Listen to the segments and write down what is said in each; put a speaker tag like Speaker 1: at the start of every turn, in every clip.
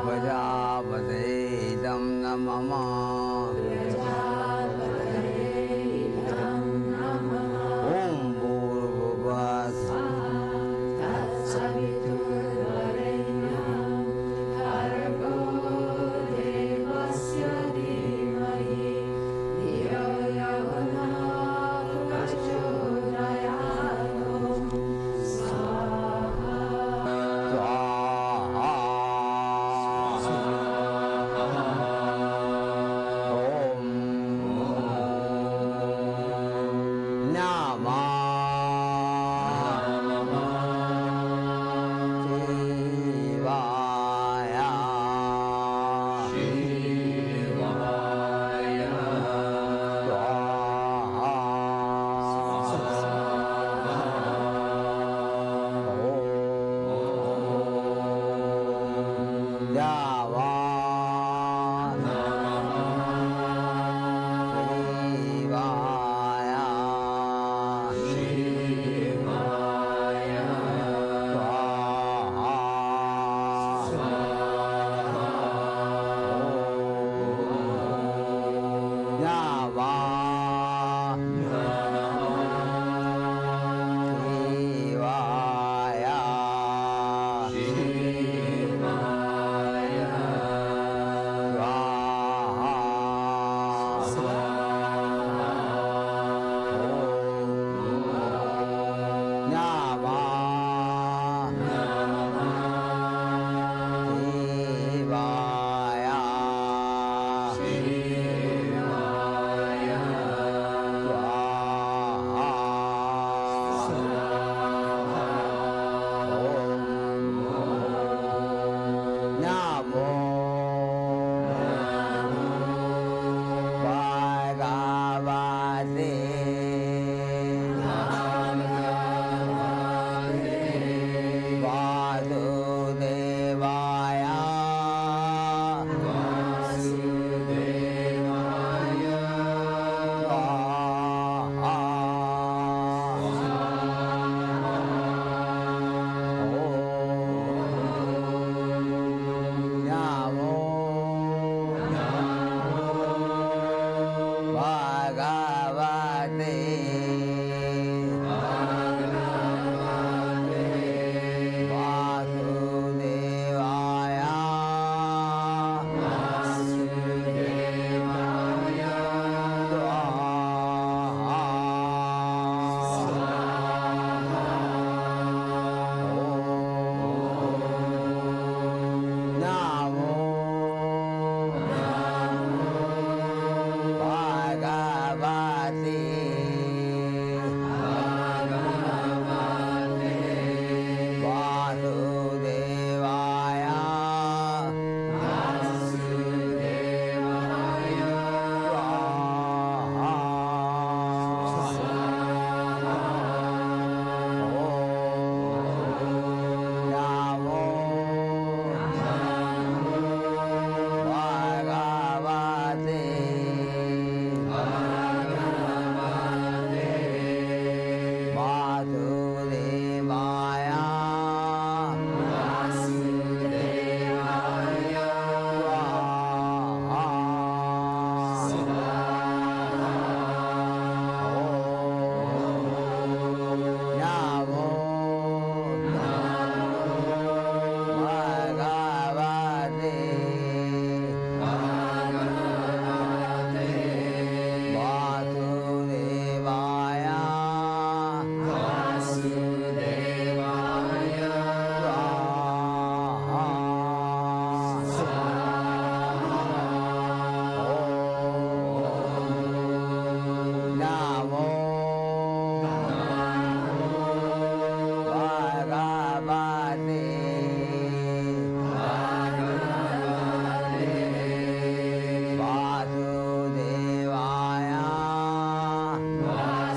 Speaker 1: Prajapatidam namama Om Bhurvubhuvah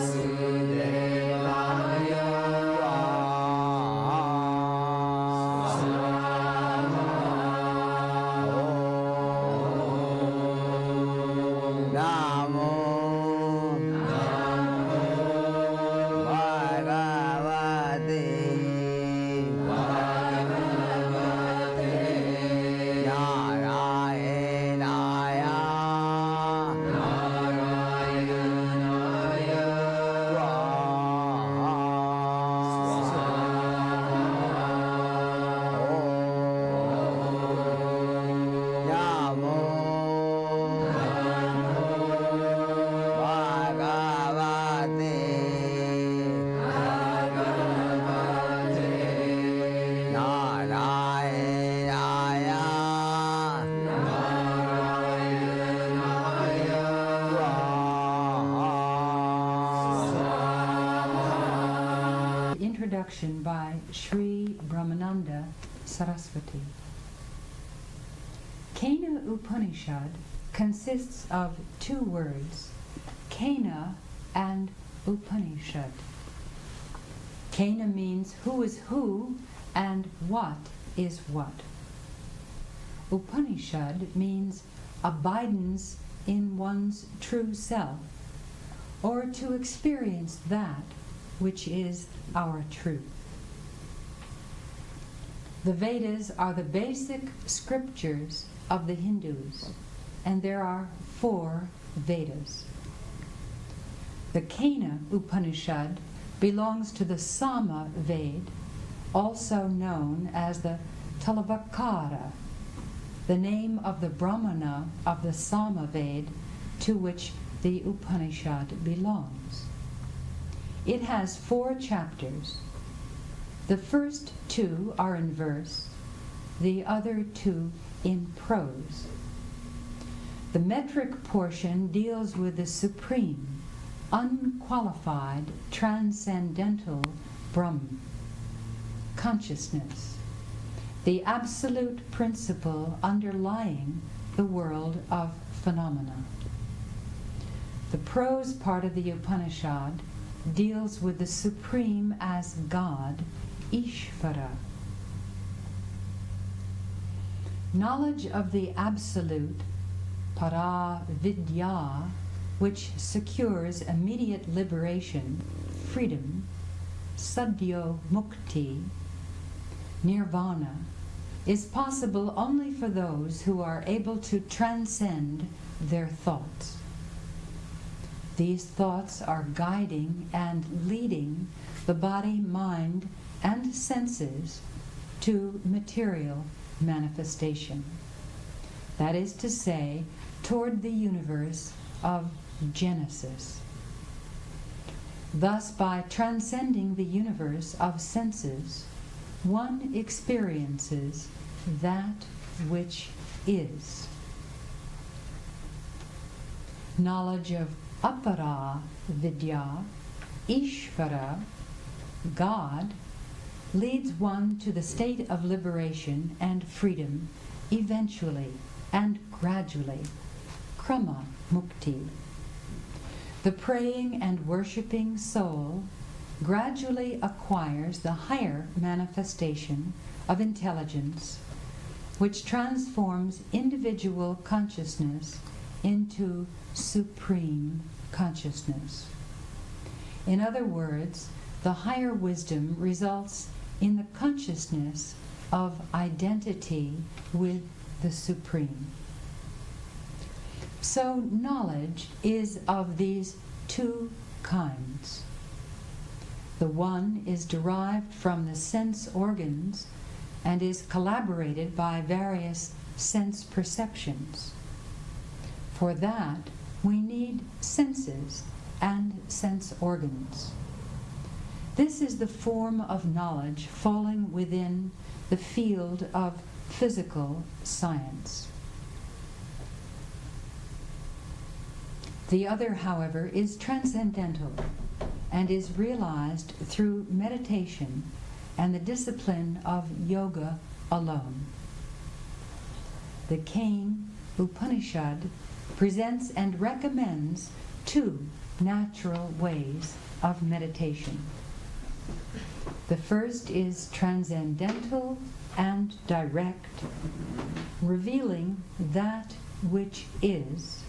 Speaker 2: Vasudevaya introduction by Shri Brahmananda Saraswati. Kena Upanishad consists of two words, Kena and Upanishad. Kena means who is who and what is what. Upanishad means abidance in one's true self, or to experience that which is our truth. The Vedas are the basic scriptures of the Hindus, and there are 4 Vedas. The Kena Upanishad belongs to the Sama Veda, also known as the Talavakara, the name of the Brahmana of the Sama Veda to which the Upanishad belongs. It has 4 chapters. The first 2 are in verse, the other 2 in prose. The metric portion deals with the supreme, unqualified, transcendental Brahman, consciousness, the absolute principle underlying the world of phenomena. The prose part of the Upanishad deals with the Supreme as God, Ishvara. Knowledge of the Absolute, para vidya, which secures immediate liberation, freedom, sadhyo mukti, nirvana, is possible only for those who are able to transcend their thoughts. These thoughts are guiding and leading the body, mind, and senses to material manifestation. That is to say, toward the universe of Genesis. Thus, by transcending the universe of senses, one experiences that which is. Knowledge of apara vidya, Ishvara, God, leads one to the state of liberation and freedom eventually and gradually, krama mukti. The praying and worshipping soul gradually acquires the higher manifestation of intelligence, which transforms individual consciousness into supreme consciousness. In other words, the higher wisdom results in the consciousness of identity with the Supreme. So knowledge is of these 2 kinds. The one is derived from the sense organs and is collaborated by various sense perceptions. For that, we need senses and sense organs. This is the form of knowledge falling within the field of physical science. The other, however, is transcendental and is realized through meditation and the discipline of yoga alone. The Kena Upanishad presents and recommends 2 natural ways of meditation. The first is transcendental and direct, revealing that which is,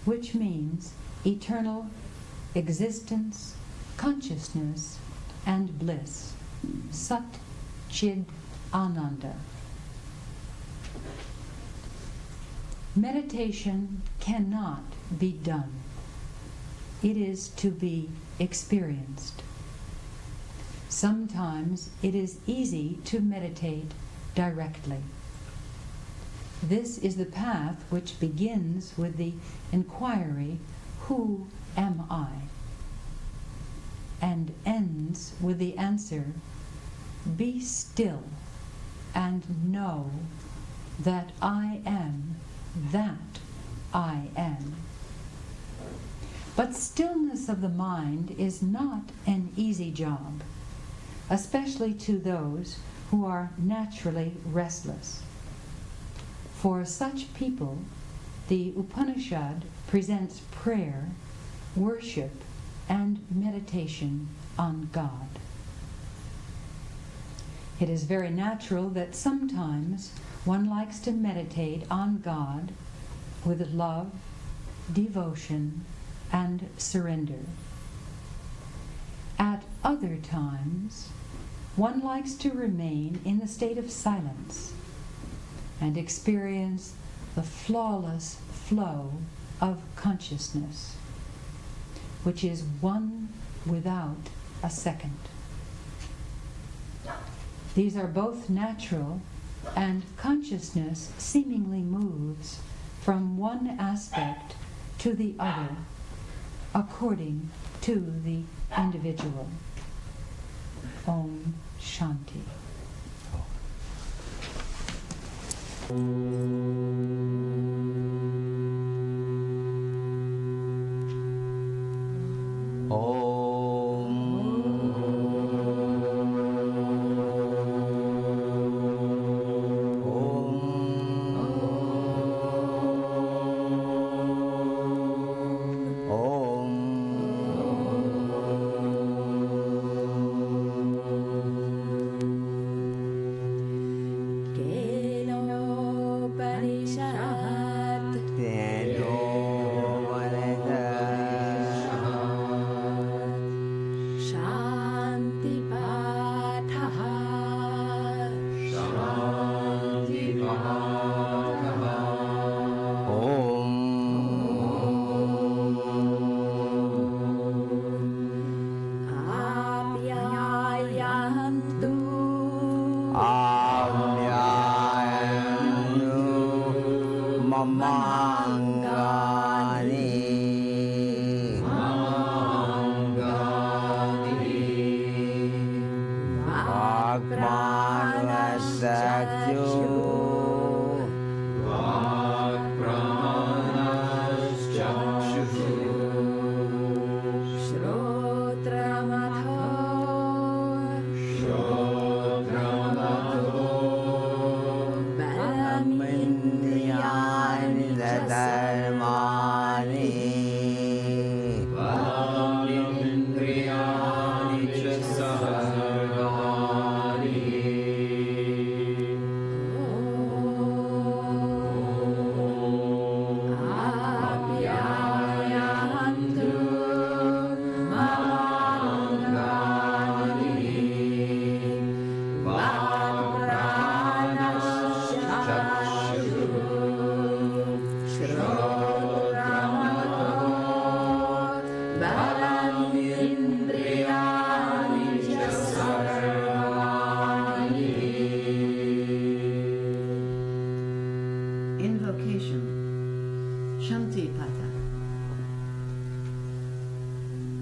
Speaker 2: which means eternal existence, consciousness, and bliss, Sat Chid Ananda. Meditation cannot be done. It is to be experienced. Sometimes it is easy to meditate directly. This is the path which begins with the inquiry, who am I? And ends with the answer, be still and know that I am that I am. But stillness of the mind is not an easy job. especially to those who are naturally restless. For such people, the Upanishad presents prayer, worship, and meditation on God. It is very natural that sometimes one likes to meditate on God with love, devotion, and surrender. At other times, one likes to remain in the state of silence and experience the flawless flow of consciousness, which is one without a second. These are both natural, and consciousness seemingly moves from one aspect to the other according to the individual. Om Shanti.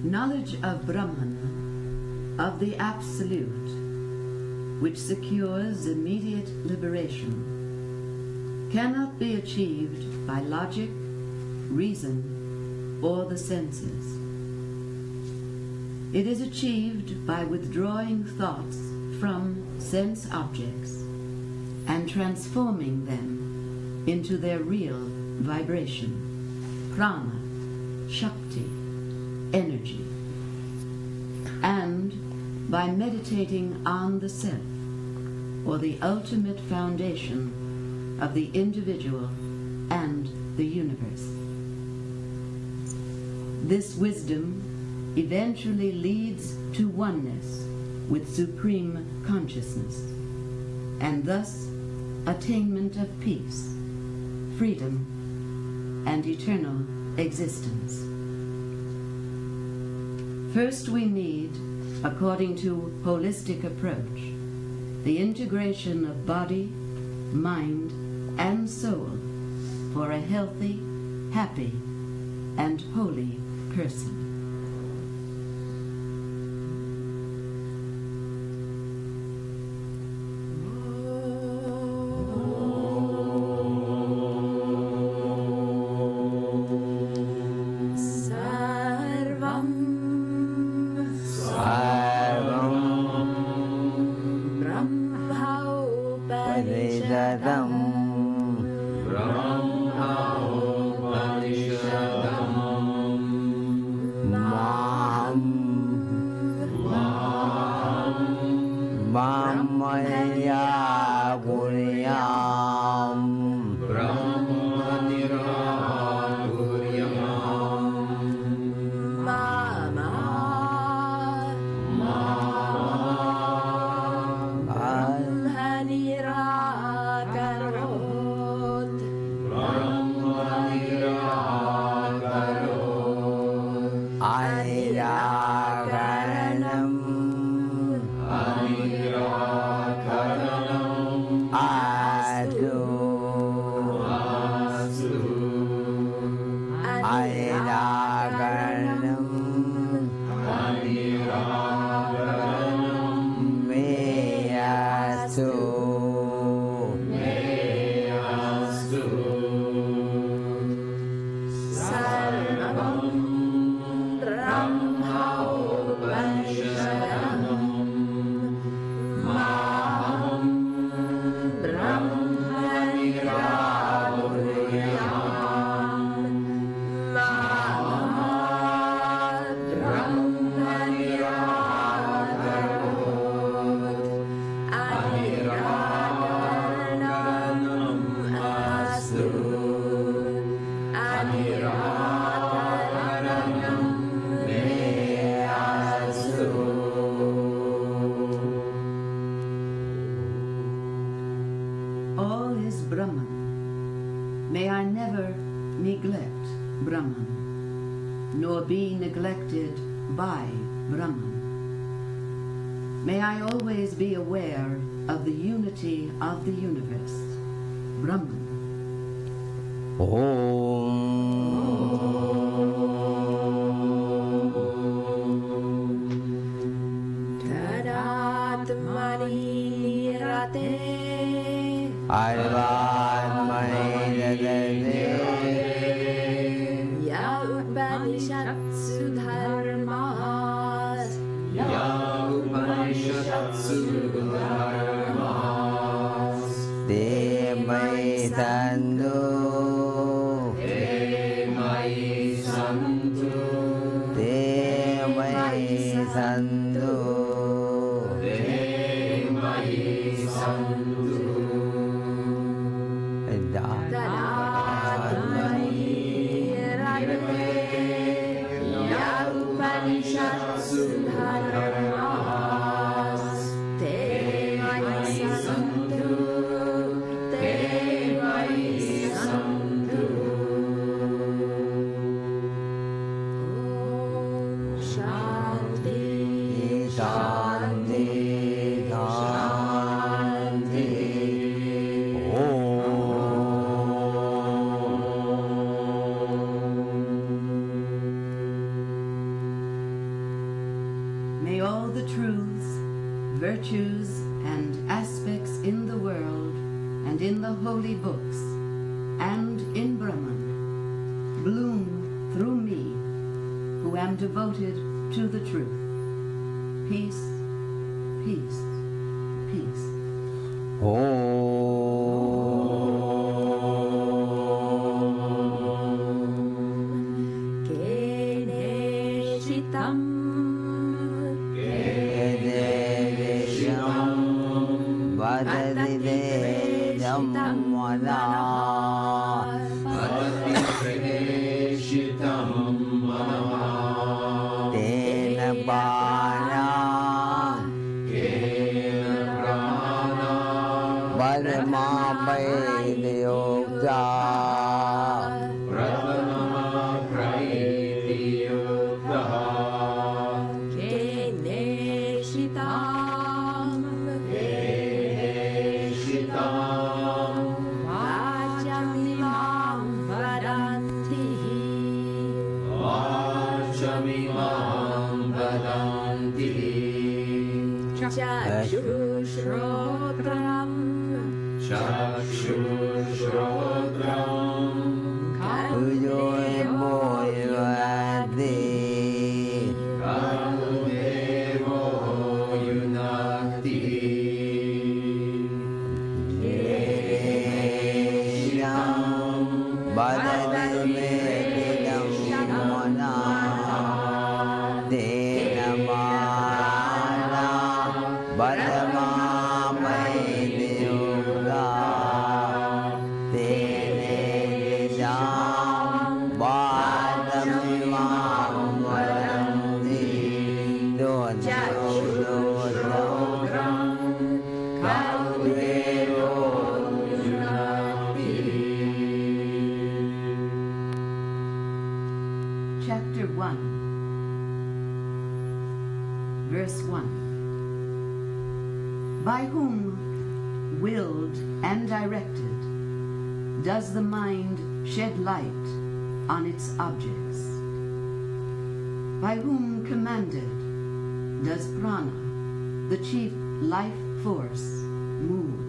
Speaker 3: Knowledge of Brahman, of the Absolute, which secures immediate liberation, cannot be achieved by logic, reason, or the senses. It is achieved by withdrawing thoughts from sense objects and transforming them into their real vibration, prana, shakti, energy, and by meditating on the self, or the ultimate foundation of the individual and the universe. This wisdom eventually leads to oneness with supreme consciousness, and thus attainment of peace, freedom, and eternal existence. First, we need, according to holistic approach, the integration of body, mind, and soul for a healthy, happy, and holy person.
Speaker 1: Upanishadam
Speaker 4: Brahma Upanishadam
Speaker 1: Brahmaya Guryam
Speaker 4: Brahmanira Guryam
Speaker 3: Mama Brahmanira Karot
Speaker 4: Brahmanira Karot
Speaker 1: Anirakaranam
Speaker 4: Anirakaranam
Speaker 1: Adu
Speaker 4: Asu
Speaker 1: Anirakaranam
Speaker 4: Anirakaranam
Speaker 1: Meyastu
Speaker 4: Meyastu Sarvam Brahma Upanishadam Maham Brahmanira Guryam Mama Brahmanira Karot Anirakaranam Astu Anirakaranam Meyastu.
Speaker 3: All is Brahman. May I never neglect Brahman, nor be neglected by Brahman. May I always be aware of the unity of the universe, Brahman. Tadatmani rate ya Upanishatsu dharmas
Speaker 4: Ya Upanishatsu dharmas
Speaker 1: Te mai sandu
Speaker 4: Te mai santu
Speaker 1: Te mai sandu
Speaker 4: Te mai santu
Speaker 3: Tadatmani rate ya Upanishatsu dharmas te mai santu te mai santu. Om Shanti
Speaker 1: Shanti Shanti
Speaker 3: May all the truths, virtues, and aspects in the world and in the holy books and in Brahman bloom through me, who am devoted to the truth. Peace, peace, peace. Keneshitam
Speaker 1: Vadadi Vedam Vada
Speaker 4: Adati Pradeshitam Manah
Speaker 1: Tena Bana
Speaker 4: Kena Prana
Speaker 1: Vadama Vaidyoga
Speaker 4: Pratama Praiti Yuddha
Speaker 3: Keneshitam
Speaker 4: Shitam
Speaker 3: Vajamimam vadanti
Speaker 4: Vachamimam Vadanti
Speaker 3: Chakshushrotram
Speaker 4: Chakshushrotram
Speaker 1: Uyoy Moyvadi
Speaker 4: Karudevo Yunakti
Speaker 1: Badamamaidiyoga Tinidijam Badamimam Varanti Dododododram Kalvero Yunati.
Speaker 3: Chapter 1, Verse 1. By whom, willed and directed, does the mind shed light on its objects? By whom commanded does prana, the chief life force, move?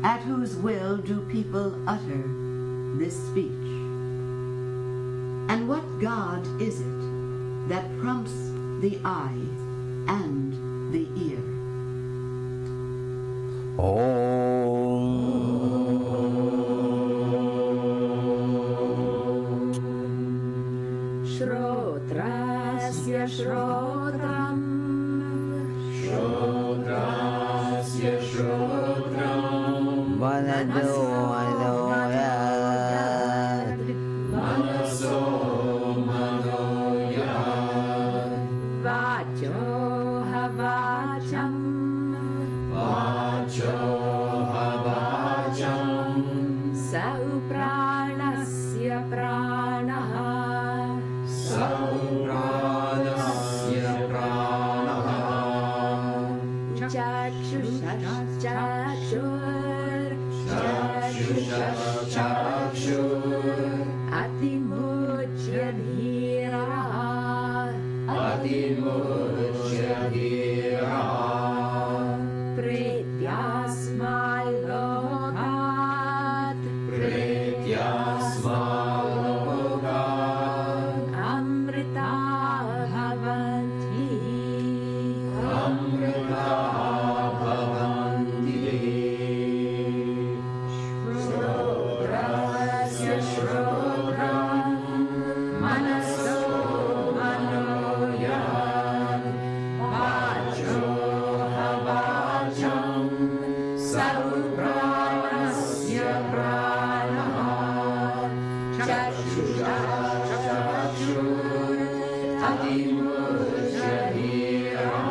Speaker 3: At whose will do people utter this speech? And what God is it that prompts the eye and the ear?
Speaker 5: Shrotrasya Shrotram
Speaker 4: Shodrasya Shodram
Speaker 1: Manadoyad
Speaker 4: Manaso Manoyad
Speaker 5: Vacho Havacham
Speaker 4: Vacho Havacham
Speaker 5: Saupranasya Pranaha
Speaker 4: Saupranasya Pranaha
Speaker 5: Chakshur
Speaker 4: Chakshur
Speaker 5: Atimujya Dhira
Speaker 4: Atimujya Dhira
Speaker 5: Pretyasmai Lokat
Speaker 4: Pretyasmalokat
Speaker 5: Amrita Bhavanti
Speaker 4: Amrita Bhavanti Shrotrasya Shrotram Manaso Manoyad Vacho Havacham Saupranasya Pranaha Chakshur Atimujya Dhira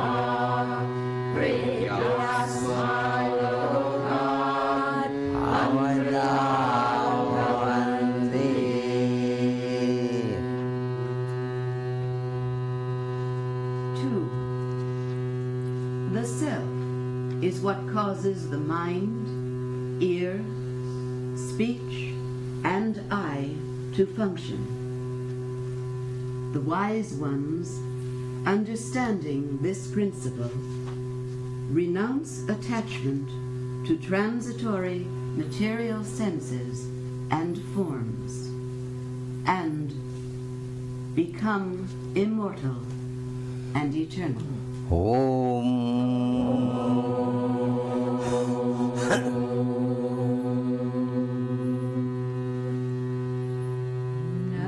Speaker 4: Pretyasmalokat
Speaker 1: Amadavanti.
Speaker 3: 2. The self is what causes the mind, ear, speech, and eye to function. The wise ones, understanding this principle, renounce attachment to transitory material senses and forms, and become immortal and eternal.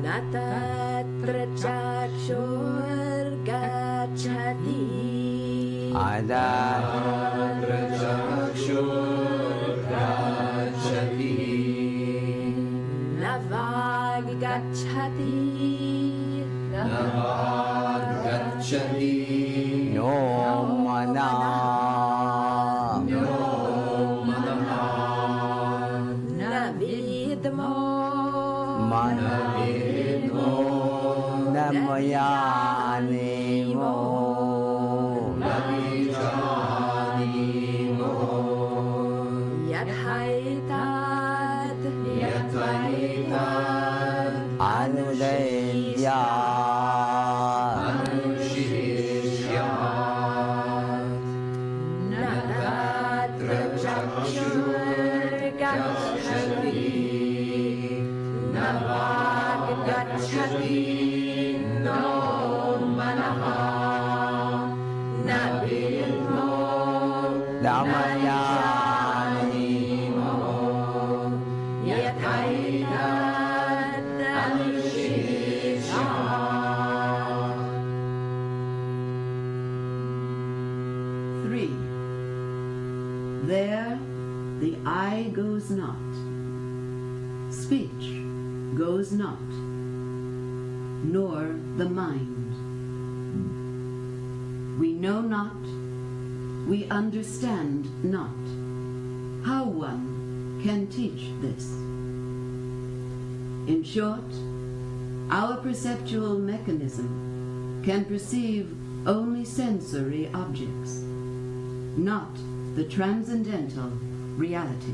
Speaker 5: Natatra Chakshur Gachati
Speaker 1: Ada
Speaker 4: Chakshur Gachati
Speaker 5: Navag Gachati
Speaker 4: Navad Gachati
Speaker 1: no mana
Speaker 4: No Manaha
Speaker 5: Navidmo
Speaker 1: mana
Speaker 4: Navidmo
Speaker 1: namayani
Speaker 4: Navijanimo
Speaker 5: Yadhaitat
Speaker 4: Yataitat
Speaker 1: Anudaya
Speaker 4: Anushishyamat
Speaker 5: Natatra Chakshur Gachati Navag Gachati No Manaha Navidmo
Speaker 1: Damayani
Speaker 5: Yadhaitat Anushishyamat
Speaker 3: 3. There the eye goes not, speech goes not, nor the mind. We know not, we understand not. How one can teach this? In short, our perceptual mechanism can perceive only sensory objects, not the transcendental reality.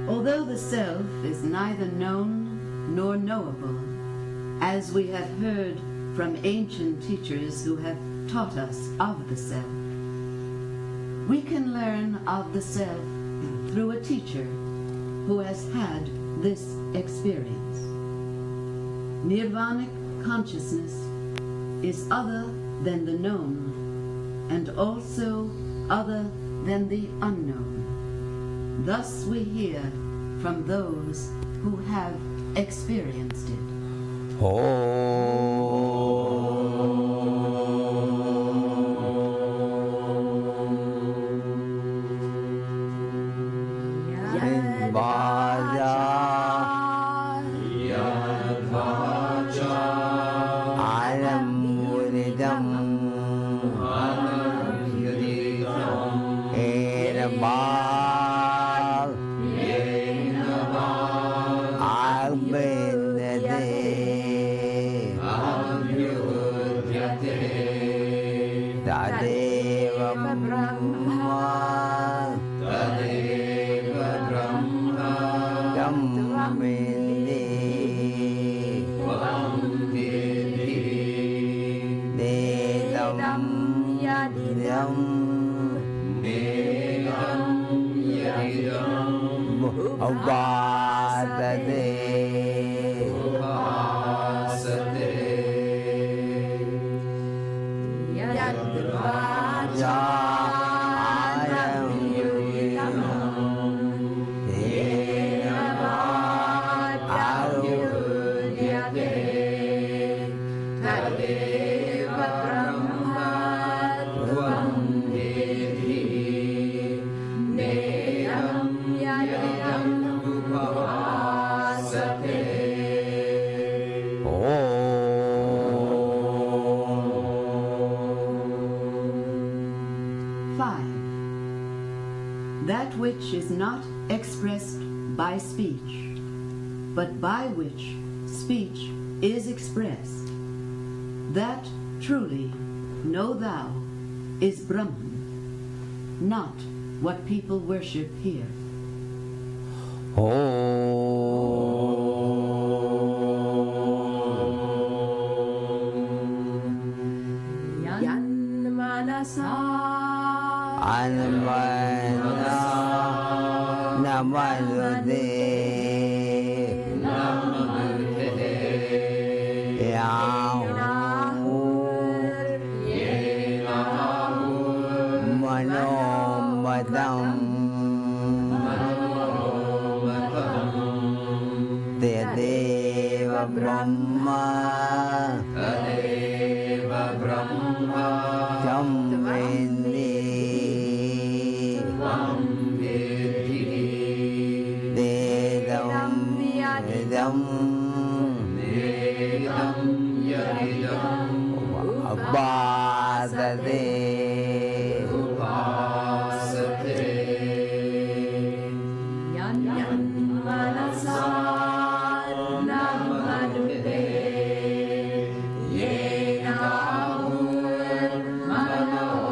Speaker 3: Although the self is neither known nor knowable, as we have heard from ancient teachers who have taught us of the self, we can learn of the self through a teacher who has had this experience. Nirvanic consciousness is other than the known and also other than the unknown. Thus we hear from those who have experienced it. That which is not expressed by speech, but by which speech is expressed, that truly, know thou, is Brahman, not what people worship here.
Speaker 4: Brahma
Speaker 1: Tam Vedi
Speaker 4: Tvam Vidhi
Speaker 1: Vedam Vedam
Speaker 4: Vedam Yadidam
Speaker 1: Upasate
Speaker 4: Upasate
Speaker 5: Yan Manasa Namadute Yena Manomadam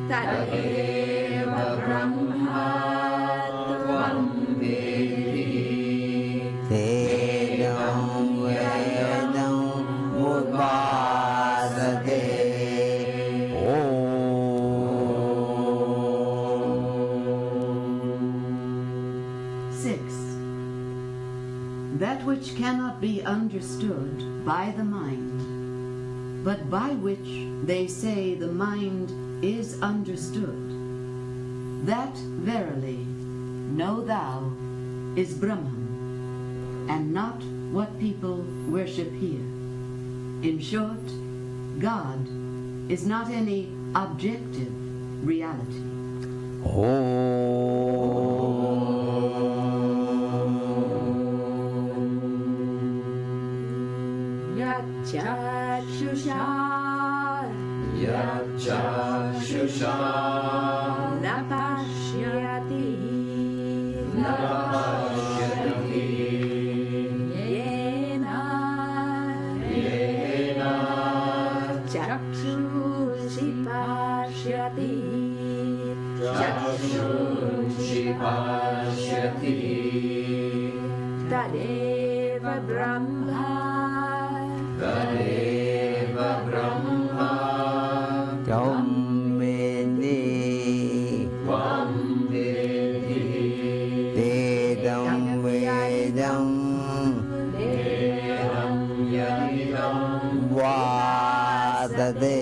Speaker 5: Tadeva Brahma Tvam Vidhi
Speaker 1: Vedam Vedam Upasate Om.
Speaker 3: 6. That which cannot be understood by the mind, but by which they say the mind is understood, that verily, know thou, is Brahman, and not what people worship here. In short, God is not any objective reality.
Speaker 5: Yachachusha
Speaker 4: Yachachusha
Speaker 5: Napashyati
Speaker 4: Napashyati
Speaker 5: Yena
Speaker 4: Yena
Speaker 5: Chakshushi Pashyati
Speaker 4: Chakshushi Pashyati
Speaker 5: Tadeva Brahma
Speaker 4: Tadeva Brahma
Speaker 1: Tam Vedi
Speaker 4: Tvam Vidhi
Speaker 1: Vedam Vedam
Speaker 4: Vedam Yadidam
Speaker 1: Upasate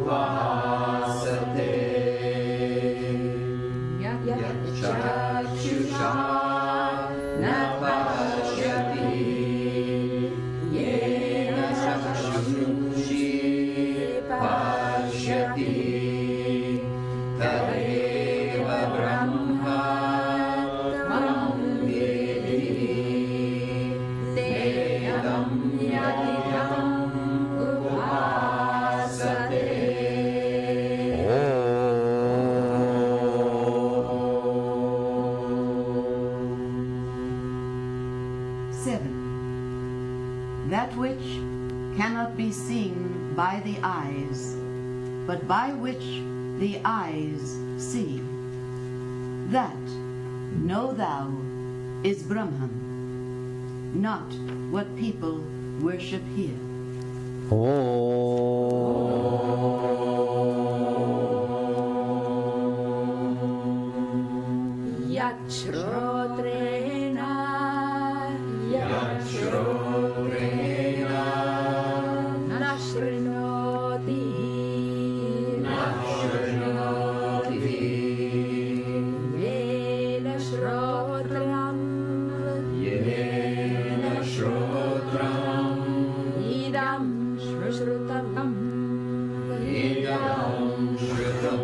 Speaker 4: Upasate Yachachusha Napashyati Yena Chakshushi Pashyati Tadeva Brahma Tvam Vidhi Vedam Yadidam Upasate
Speaker 1: Om.
Speaker 3: 7. That which cannot be seen by the eyes, but by which the eyes see, that, know thou, is Brahman, not what people worship here.
Speaker 5: Yachrotrena
Speaker 4: Yachrotrena
Speaker 5: Nashrinoti
Speaker 4: Nashrinoti
Speaker 5: Yena Shrotram
Speaker 4: Yena Shrotram
Speaker 5: Idam Shrutam
Speaker 4: Idam Shrutam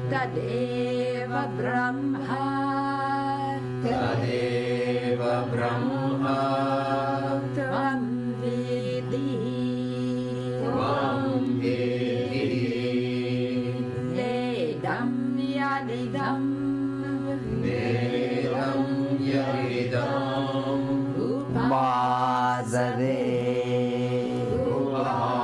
Speaker 5: Tadeva Brahma
Speaker 4: Tadeva Brahma
Speaker 5: Tvam Vidhi
Speaker 4: Tvam Vidhi
Speaker 5: Vedam Yadidam
Speaker 4: Vedam Yadidam
Speaker 1: Upasate
Speaker 4: Upasate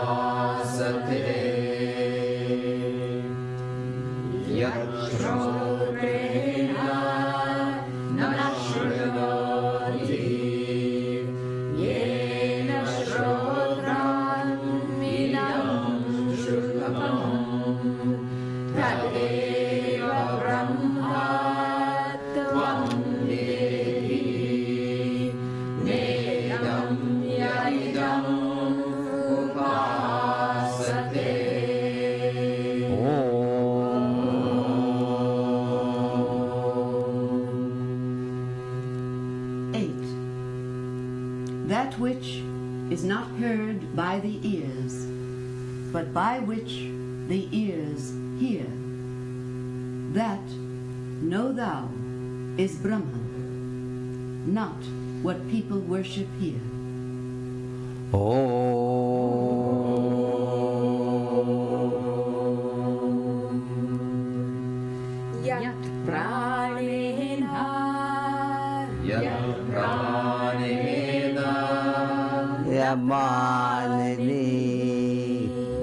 Speaker 4: Yachrotrena Nashrinoti Yena Shrotram Idam Shrutam Tadeva Brahma Tvam Vidhi Vedam Yadidam
Speaker 3: is not heard by the ears, but by which the ears hear. That, know thou, is Brahman, not what people worship here.
Speaker 5: Yat pranena
Speaker 1: Pranena Yamanini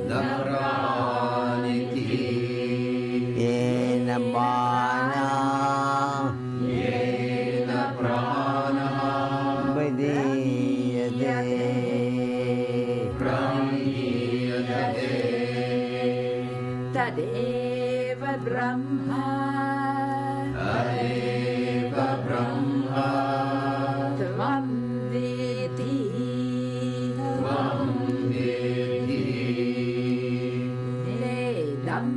Speaker 1: Naraniti Yena Mana Yena Prana Vidiyate Praniyate
Speaker 5: Tadeva Brahma
Speaker 1: Adeva Brahma
Speaker 5: Tvam Viti Nedam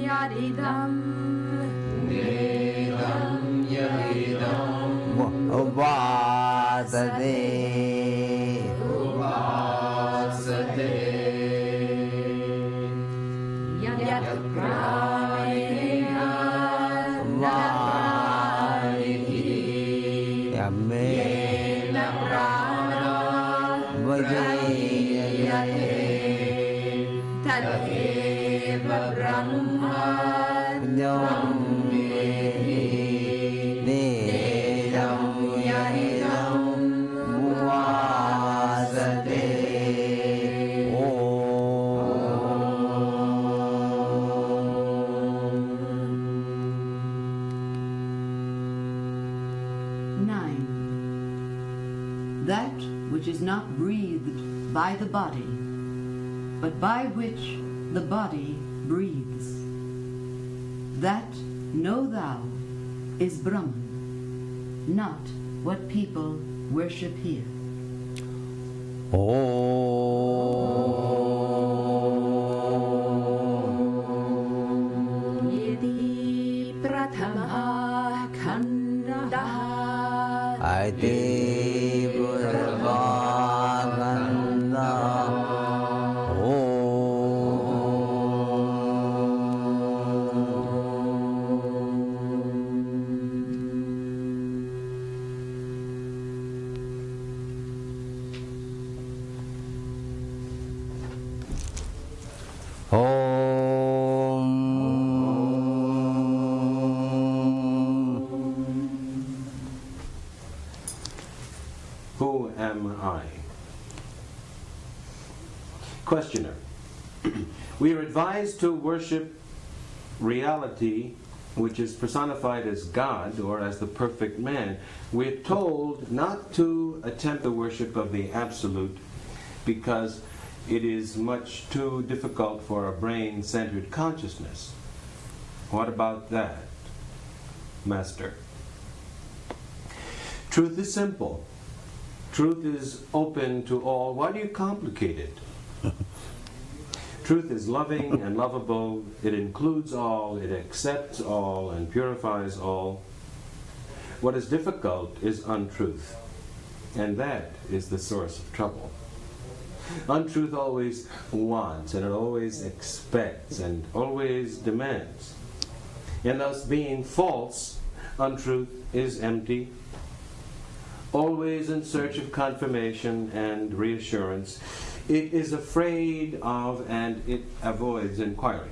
Speaker 5: Yadidam
Speaker 1: Nedam Yadidam Upasate Upasate
Speaker 5: Yat pranena
Speaker 1: Vaniti Yamena Prana Vidiyate
Speaker 5: Tadeva Brahma
Speaker 1: Yam Nedam Yadidam Upasate
Speaker 3: That which is not breathed by the body, but by which the body breathes. That, know thou, is Brahman, not what people worship here.
Speaker 5: Yedi Prathama Khanda
Speaker 1: Adi Bhagavanda
Speaker 6: Who am I? Questioner. We are advised to worship reality, which is personified as God or as the perfect man. We're told not to attempt the worship of the Absolute because it is much too difficult for a brain-centered consciousness. What about that, Master? Truth is simple. Truth is open to all. Why do you complicate it? Truth is loving and lovable. It includes all, it accepts all, and purifies all. What is difficult is untruth, and that is the source of trouble. Untruth always wants, and it always expects, and always demands. And thus, being false, untruth is empty, always in search of confirmation and reassurance. It is afraid of and it avoids inquiry.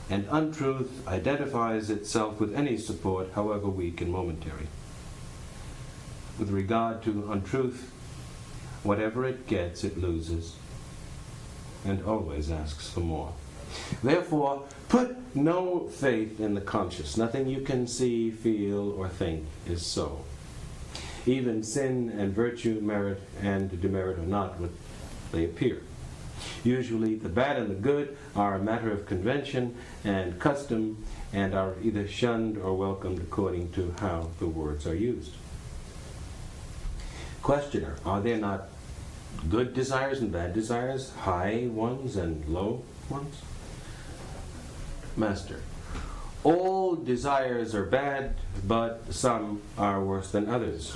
Speaker 6: And untruth identifies itself with any support, however weak and momentary. With regard to untruth, whatever it gets, it loses, and always asks for more. Therefore, put no faith in the conscious. Nothing you can see, feel, or think is so. Even sin and virtue, merit and demerit are not what they appear. Usually the bad and the good are a matter of convention and custom and are either shunned or welcomed according to how the words are used. Questioner, are there not good desires and bad desires, high ones and low ones? Master, all desires are bad, but some are worse than others.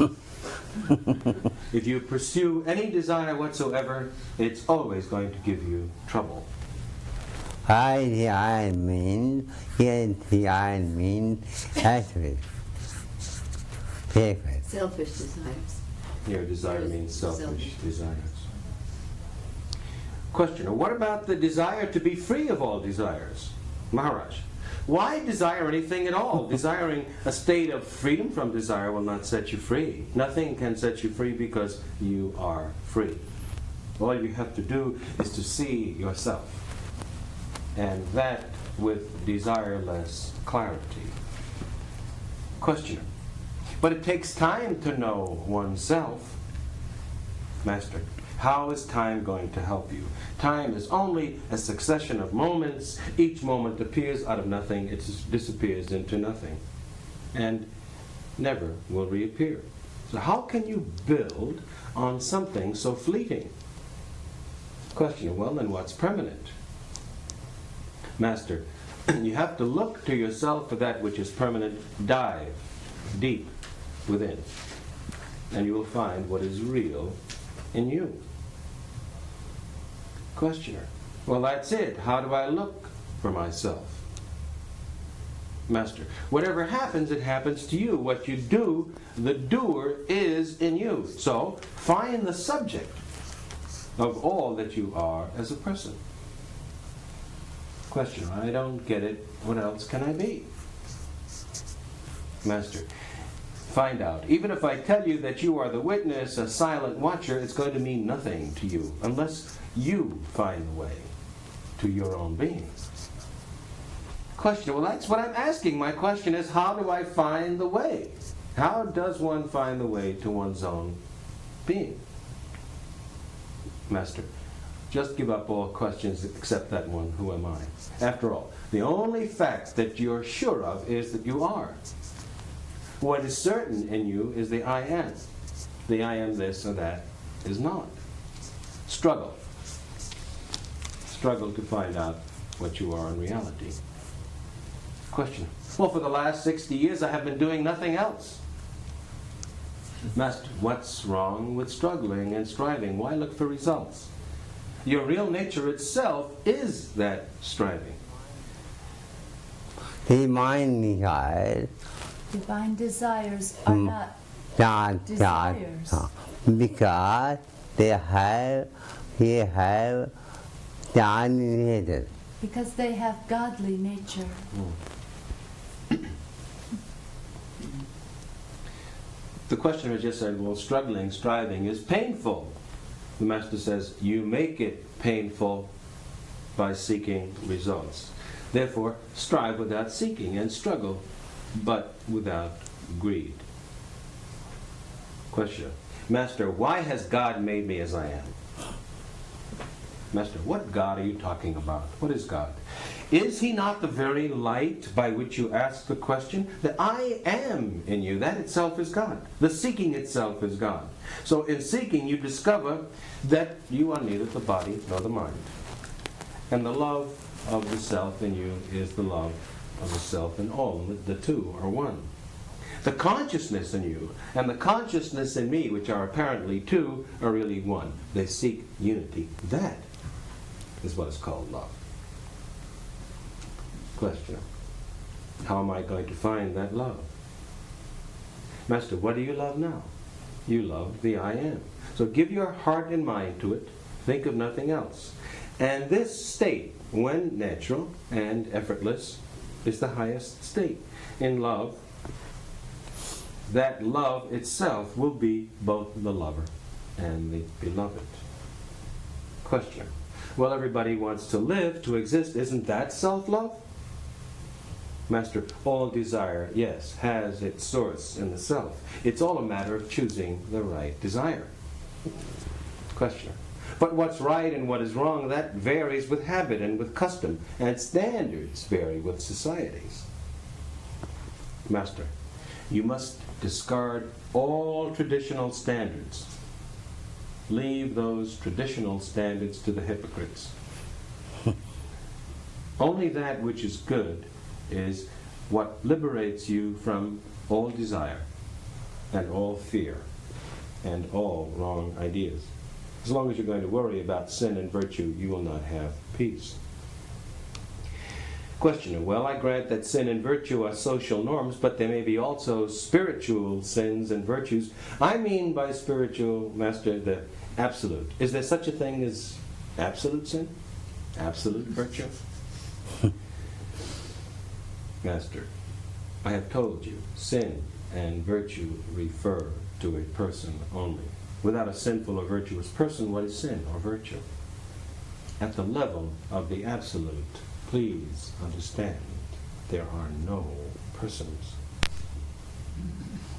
Speaker 6: If you pursue any desire whatsoever, it's always going to give you trouble.
Speaker 1: High desire means, here desire means selfish. Perfect.
Speaker 3: Selfish desires.
Speaker 6: Here, desire
Speaker 3: Yes,
Speaker 6: means selfish
Speaker 3: selfish.
Speaker 6: desires. Questioner, what about the desire to be free of all desires? Maharaj, why desire anything at all? Desiring a state of freedom from desire will not set you free. Nothing can set you free because you are free. All you have to do is to see yourself, and that with desireless clarity. Questioner, but it takes time to know oneself. Master, how is time going to help you? Time is only a succession of moments. Each moment appears out of nothing, it disappears into nothing, and never will reappear. So how can you build on something so fleeting? Question, well, then what's permanent? Master, you have to look to yourself for that which is permanent. Dive deep within, and you will find what is real in you. Questioner, well, that's it. How do I look for myself? Master, whatever happens, it happens to you. What you do, the doer is in you. So find the subject of all that you are as a person. Questioner, I don't get it. What else can I be? Master, find out. Even if I tell you that you are the witness, a silent watcher, it's going to mean nothing to you unless you find the way to your own being. Question, well, that's what I'm asking. My question is, how do I find the way? How does one find the way to one's own being? Master, just give up all questions except that one, who am I? After all, the only fact that you're sure of is that you are. What is certain in you is the I am. The I am this or that is not. Struggle. Struggle to find out what you are in reality. Question. Well, for the last 60 years I have been doing nothing else. Master, what's wrong with struggling and striving? Why look for results? Your real nature itself is that striving.
Speaker 1: Divine desire,
Speaker 5: Divine desires are not
Speaker 1: not
Speaker 5: desires.
Speaker 1: because he have dominated.
Speaker 5: because they have godly nature.
Speaker 6: The questioner just said, well, struggling, striving is painful. The Master says, you make it painful by seeking results. Therefore, strive without seeking and struggle, but without greed. Question. Master, why has God made me as I am? Master, what God are you talking about? What is God? Is he not the very light by which you ask the question? The I am in you, that itself is God. The seeking itself is God. So in seeking you discover that you are neither the body nor the mind. And the love of the self in you is the love of the self in all. The two are one. The consciousness in you and the consciousness in me, which are apparently two, are really one. They seek unity. That is what is called love. Question. How am I going to find that love? Master, what do you love now? You love the I am. So give your heart and mind to it. Think of nothing else. And this state, when natural and effortless, is the highest state. In love, that love itself will be both the lover and the beloved. Question. Well, everybody wants to live, to exist. Isn't that self-love? Master, all desire, yes, has its source in the self. It's all a matter of choosing the right desire. Question. But what's right and what is wrong, that varies with habit and with custom, and standards vary with societies. Master, you must discard all traditional standards. Leave those traditional standards to the hypocrites. Only that which is good is what liberates you from all desire and all fear and all wrong ideas. As long as you're going to worry about sin and virtue, you will not have peace. Questioner: well, I grant that sin and virtue are social norms, but there may be also spiritual sins and virtues. I mean by spiritual, Master, the absolute. Is there such a thing as absolute sin? Absolute virtue? Master, I have told you, sin and virtue refer to a person only. Without a sinful or virtuous person, what is sin or virtue? At the level of the absolute, please understand, there are no persons.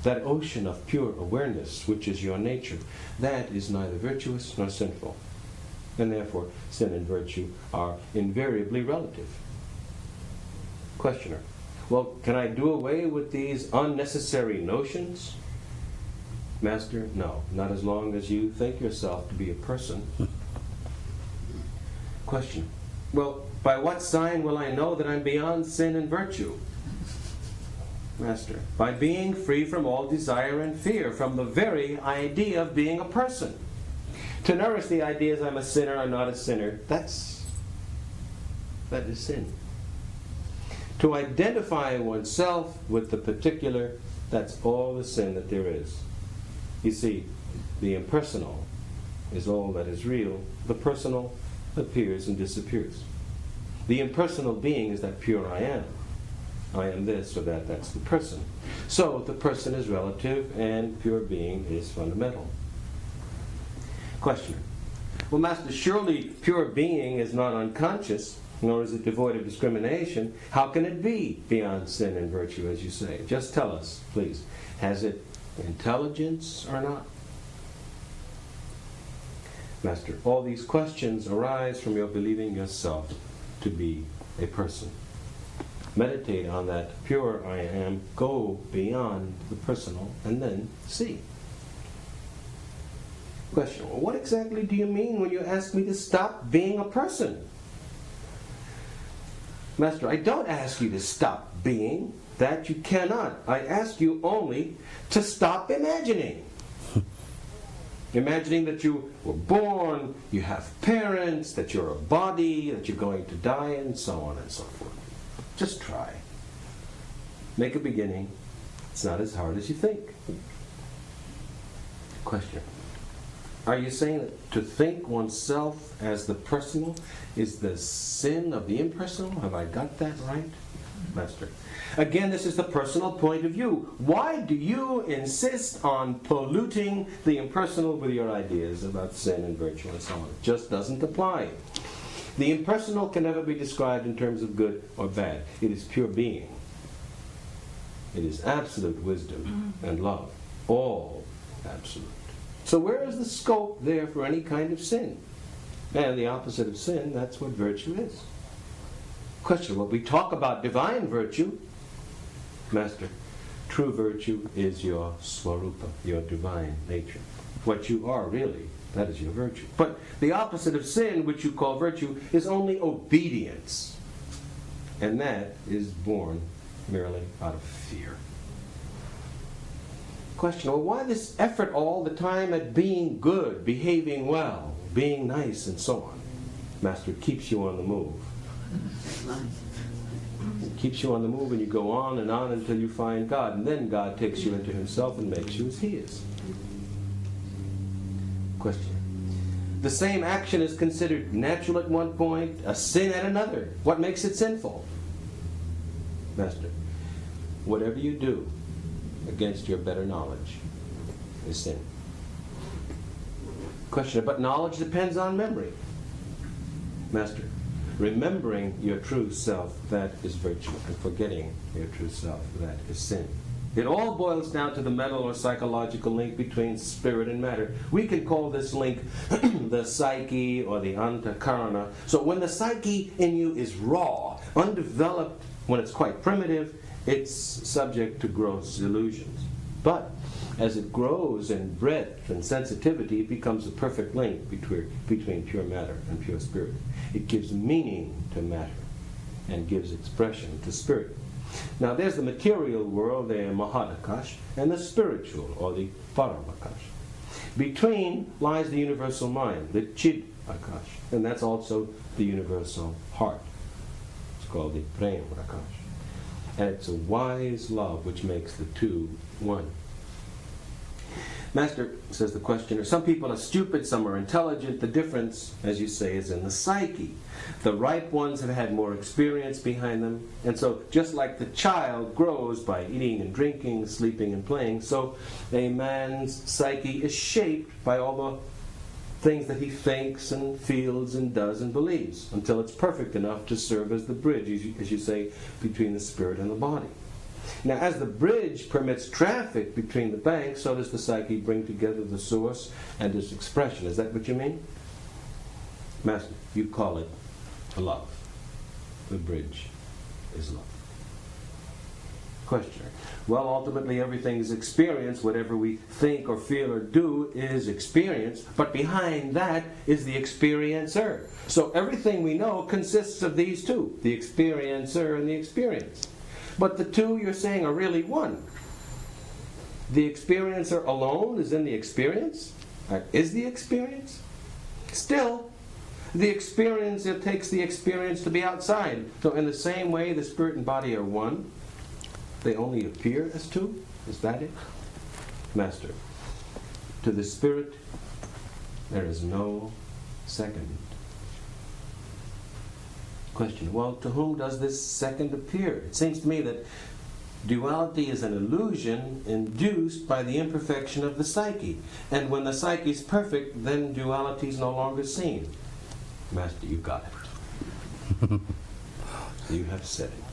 Speaker 6: That ocean of pure awareness, which is your nature, that is neither virtuous nor sinful. And therefore, sin and virtue are invariably relative. Questioner: well, can I do away with these unnecessary notions? Master: no, not as long as you think yourself to be a person. Question: well, by what sign will I know that I'm beyond sin and virtue? Master: by being free from all desire and fear, from the very idea of being a person. To nourish the ideas I'm a sinner, I'm not a sinner, that is sin. To identify oneself with the particular, that's all the sin that there is. You see, the impersonal is all that is real. The personal appears and disappears. The impersonal being is that pure I am. I am this or that, that's the person. So the person is relative and pure being is fundamental. Questioner: well, Master, surely pure being is not unconscious, nor is it devoid of discrimination. How can it be beyond sin and virtue, as you say? Just tell us, please. Has it intelligence or not? Master: all these questions arise from your believing yourself to be a person. Meditate on that pure I am, go beyond the personal, and then see. Question: well, what exactly do you mean when you ask me to stop being a person? Master: I don't ask you to stop being. That you cannot. I ask you only to stop imagining. Imagining that you were born, you have parents, that you're a body, that you're going to die, and so on and so forth. Just try. Make a beginning. It's not as hard as you think. Question: are you saying that to think oneself as the personal is the sin of the impersonal? Have I got that right? Master: again, this is the personal point of view. Why do you insist on polluting the impersonal with your ideas about sin and virtue and so on? It just doesn't apply. The impersonal can never be described in terms of good or bad. It is pure being. It is absolute wisdom and love. All absolute. So where is the scope there for any kind of sin? And the opposite of sin, that's what virtue is. Question: well, we talk about divine virtue. Master: true virtue is your swarupa, your divine nature. What you are really, that is your virtue. But the opposite of sin, which you call virtue, is only obedience. And that is born merely out of fear. Question: well, why this effort all the time at being good, behaving well, being nice, and so on? Master: it keeps you on the move. It keeps you on the move, and you go on until you find God, and then God takes you into Himself and makes you as He is. Question: the same action is considered natural at one point, a sin at another. What makes it sinful? Master: whatever you do against your better knowledge is sin. Question: but knowledge depends on memory. Master: remembering your true self, that is virtue, and forgetting your true self, that is sin. It all boils down to the mental or psychological link between spirit and matter. We can call this link the psyche or the antakarana. So when the psyche in you is raw, undeveloped, when it's quite primitive, it's subject to gross illusions. But as it grows in breadth and sensitivity, it becomes a perfect link between pure matter and pure spirit. It gives meaning to matter and gives expression to spirit. Now there's the material world, the Mahadakash, and the spiritual, or the Paramakash. Between lies the universal mind, the Chid Akash, and that's also the universal heart. It's called the Prem Akash. And it's a wise love which makes the two one. Master, says the questioner, some people are stupid, some are intelligent. The difference, as you say, is in the psyche. The ripe ones have had more experience behind them. And so just like the child grows by eating and drinking, sleeping and playing, so a man's psyche is shaped by all the things that he thinks and feels and does and believes, until it's perfect enough to serve as the bridge, as you say, between the spirit and the body. Now, as the bridge permits traffic between the banks, so does the psyche bring together the source and its expression. Is that what you mean? Master, you call it love. The bridge is love. Questioner. Well, ultimately everything is experience. Whatever we think or feel or do is experience, but behind that is the experiencer. So everything we know consists of these two, the experiencer and the experience. But the two, you're saying, are really one. The experiencer alone is in the experience? Is the experience? Still, the experiencer takes the experience to be outside. So in the same way, the spirit and body are one. They only appear as two? Is that it? Master, to the spirit, there is no second. Question. Well, to whom does this second appear? It seems to me that duality is an illusion induced by the imperfection of the psyche. And when the psyche is perfect, then duality is no longer seen. Master, you got it. You have said it.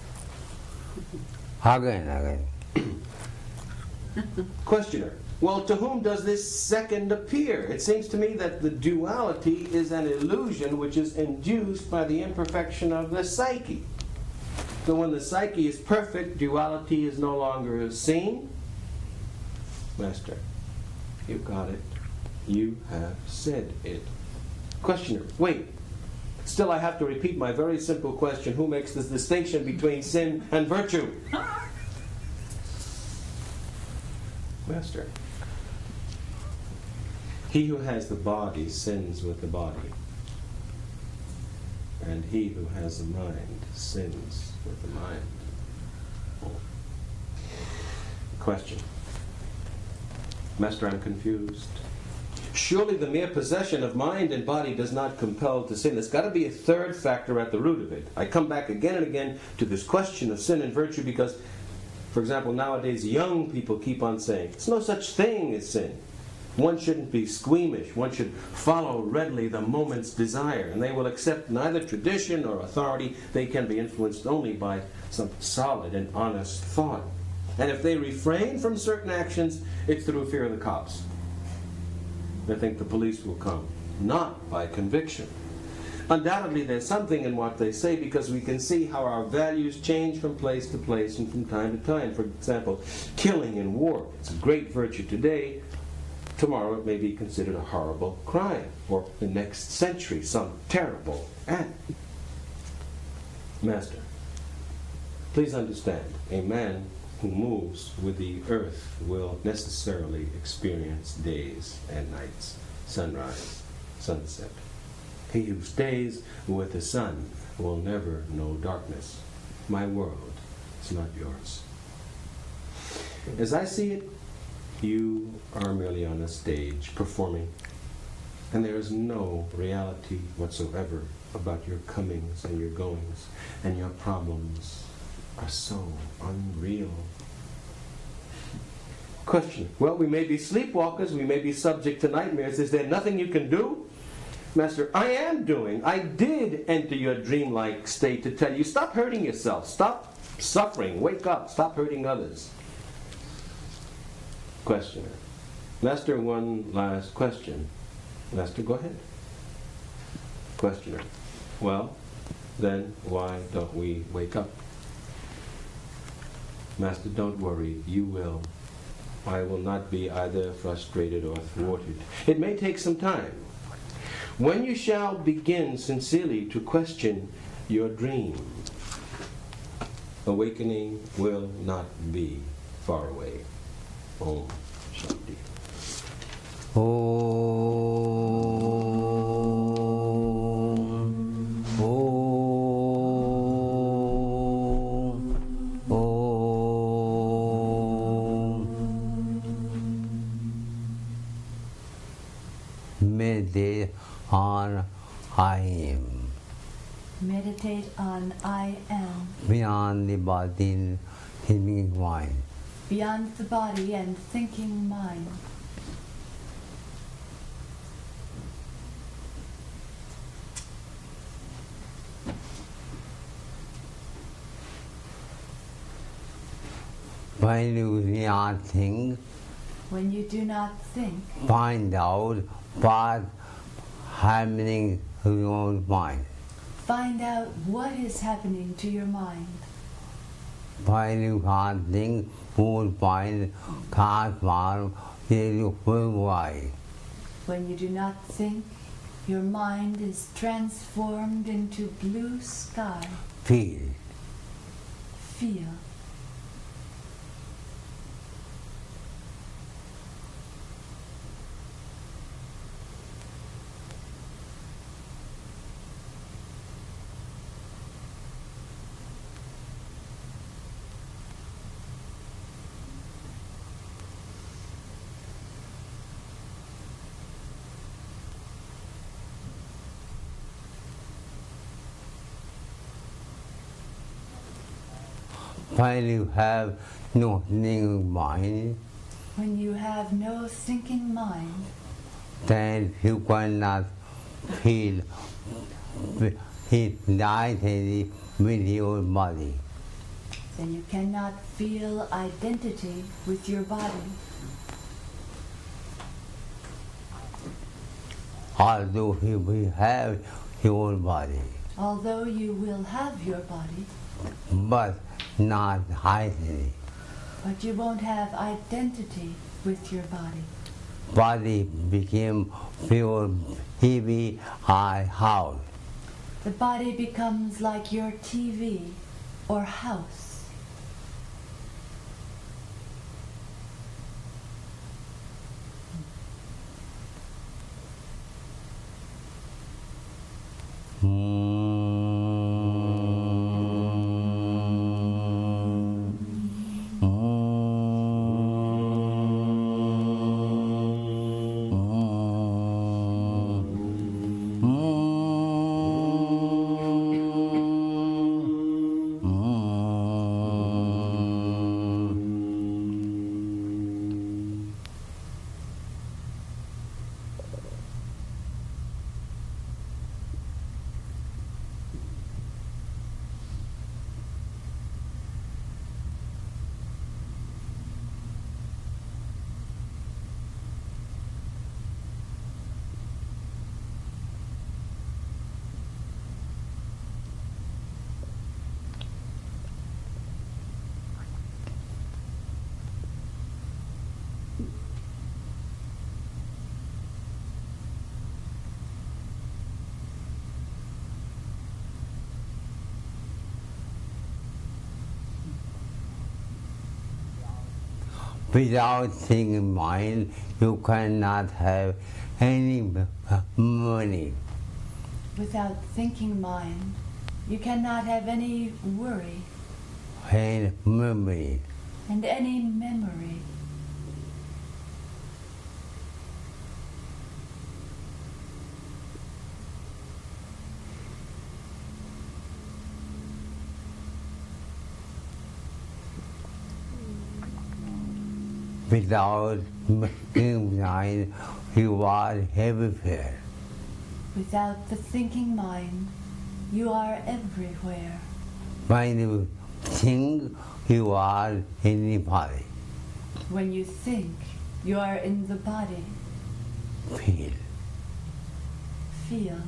Speaker 1: Again.
Speaker 6: Questioner. Well, to whom does this second appear? It seems to me that the duality is an illusion which is induced by the imperfection of the psyche. So when the psyche is perfect, duality is no longer seen. Master, you got it. You have said it. Questioner, wait. Still I have to repeat my very simple question. Who makes this distinction between sin and virtue? Master. He who has the body sins with the body, and he who has the mind sins with the mind. Question. Master, I'm confused. Surely the mere possession of mind and body does not compel to sin. There's got to be a third factor at the root of it. I come back again and again to this question of sin and virtue because, for example, nowadays young people keep on saying, there's no such thing as sin. One shouldn't be squeamish. One should follow readily the moment's desire. And they will accept neither tradition nor authority. They can be influenced only by some solid and honest thought. And if they refrain from certain actions, it's through fear of the cops. They think the police will come, not by conviction. Undoubtedly, there's something in what they say because we can see how our values change from place to place and from time to time. For example, killing in war. It's a great virtue today. Tomorrow it may be considered a horrible crime, or the next century some terrible act. Master, please understand, a man who moves with the earth will necessarily experience days and nights, sunrise, sunset. He who stays with the sun will never know darkness. My world is not yours. As I see it, you are merely on a stage performing, and there is no reality whatsoever about your comings and your goings, and your problems are so unreal. Question. Well, we may be sleepwalkers, we may be subject to nightmares. Is there nothing you can do? Master, I am doing. I did enter your dreamlike state to tell you, stop hurting yourself, stop suffering, wake up, stop hurting others. Questioner. Master, one last question. Master, go ahead. Questioner. Well, then why don't we wake up? Master, don't worry, you will. I will not be either frustrated or thwarted. It may take some time. When you shall begin sincerely to question your dream, awakening will not be far away. Om Shanti.
Speaker 1: Meditate on I am.
Speaker 5: Meditate on I am,
Speaker 1: Beyond the body, thinking mind.
Speaker 5: beyond the body and thinking mind.
Speaker 1: When you do not think,
Speaker 5: When you do not think,
Speaker 1: find out what happening to your mind.
Speaker 5: find out what is happening to your mind.
Speaker 1: When you can't think, your mind can't form the full wide.
Speaker 5: When you do not think, your mind is transformed into blue sky.
Speaker 1: Feel.
Speaker 5: Feel.
Speaker 1: When you have no thinking mind,
Speaker 5: When you have no thinking mind,
Speaker 1: then you cannot feel identity with your body.
Speaker 5: then you cannot feel identity with your body.
Speaker 1: Although you will have your body,
Speaker 5: Although you will have your body,
Speaker 1: but not identity.
Speaker 5: but you won't have identity with your body.
Speaker 1: Body became pure TV house.
Speaker 5: The body becomes like your TV or house.
Speaker 1: Without thinking mind, you cannot have any money.
Speaker 5: Without thinking mind, you cannot have any worry
Speaker 1: And memory.
Speaker 5: and any memory.
Speaker 1: Without thinking mind, you are everywhere.
Speaker 5: Without the thinking mind, you are everywhere.
Speaker 1: When you think, you are in the body.
Speaker 5: When you think, you are in the body.
Speaker 1: Feel.
Speaker 5: Feel.